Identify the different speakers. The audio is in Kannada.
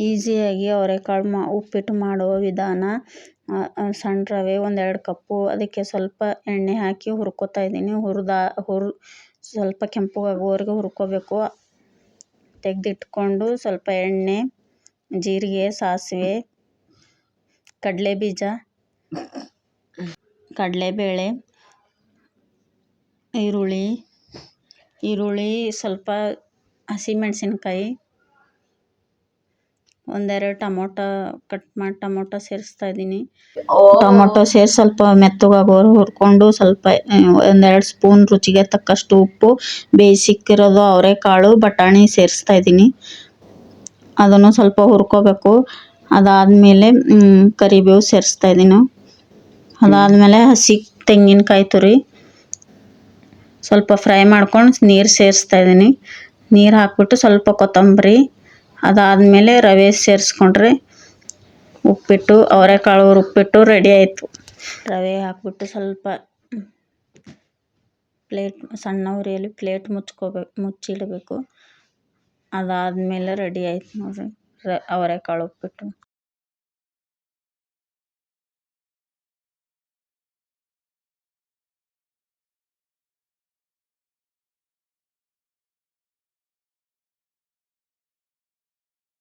Speaker 1: ಈಸಿಯಾಗಿ ಅವರೆಕಾಳು ಉಪ್ಪಿಟ್ಟು ಮಾಡುವ ವಿಧಾನ. ಸಣ್ಣ ರವೆ 1-2 ಕಪ್ಪು, ಅದಕ್ಕೆ ಸ್ವಲ್ಪ ಎಣ್ಣೆ ಹಾಕಿ ಹುರ್ಕೋತಾ ಇದ್ದೀನಿ. ಸ್ವಲ್ಪ ಕೆಂಪಗಾಗುವವರೆಗೆ ಹುರ್ಕೋಬೇಕು. ತೆಗೆದಿಟ್ಕೊಂಡು ಸ್ವಲ್ಪ ಎಣ್ಣೆ, ಜೀರಿಗೆ, ಸಾಸಿವೆ, ಕಡಲೆಬೀಜ, ಕಡಲೆಬೇಳೆ, ಈರುಳ್ಳಿ, ಸ್ವಲ್ಪ ಹಸಿಮೆಣಸಿನ್ಕಾಯಿ, 1-2 ಟೊಮೊಟೊ ಕಟ್ ಮಾಡಿ ಟೊಮೊಟೊ ಸೇರಿಸ್ತಾ ಇದ್ದೀನಿ. ಟೊಮೊಟೊ ಸೇರಿಸಿ ಸ್ವಲ್ಪ ಮೆತ್ತಗಾಗೋರು ಹುರ್ಕೊಂಡು ಸ್ವಲ್ಪ 1-2 ಸ್ಪೂನ್ ರುಚಿಗೆ ತಕ್ಕಷ್ಟು ಉಪ್ಪು, ಬೇಯಿಸಿಕ್ಕಿರೋದು ಅವರೆಕಾಳು ಬಟಾಣಿ ಸೇರಿಸ್ತಾ ಇದ್ದೀನಿ. ಅದನ್ನು ಸ್ವಲ್ಪ ಹುರ್ಕೋಬೇಕು. ಅದಾದಮೇಲೆ ಕರಿಬೇವು ಸೇರಿಸ್ತಾ ಇದ್ದೀನಿ. ಅದಾದಮೇಲೆ ಹಸಿ ತೆಂಗಿನಕಾಯಿ ತುರಿ ಸ್ವಲ್ಪ ಫ್ರೈ ಮಾಡ್ಕೊಂಡು ನೀರು ಸೇರಿಸ್ತಾ ಇದ್ದೀನಿ. ನೀರು ಹಾಕ್ಬಿಟ್ಟು ಸ್ವಲ್ಪ ಕೊತ್ತಂಬರಿ, ಅದಾದಮೇಲೆ ರವೆ ಸೇರಿಸ್ಕೊಂಡ್ರೆ ಅವರೆಕಾಳು ಉಪ್ಪಿಟ್ಟು ರೆಡಿ ಆಯಿತು. ರವೆ ಹಾಕ್ಬಿಟ್ಟು ಸ್ವಲ್ಪ ಸಣ್ಣ ಉರಿಯಲ್ಲಿ ಪ್ಲೇಟ್ ಮುಚ್ಚಿಡಬೇಕು. ಅದಾದಮೇಲೆ ರೆಡಿ ಆಯ್ತು ನೋಡಿರಿ ಅವರೆಕಾಳು ಉಪ್ಪಿಟ್ಟು.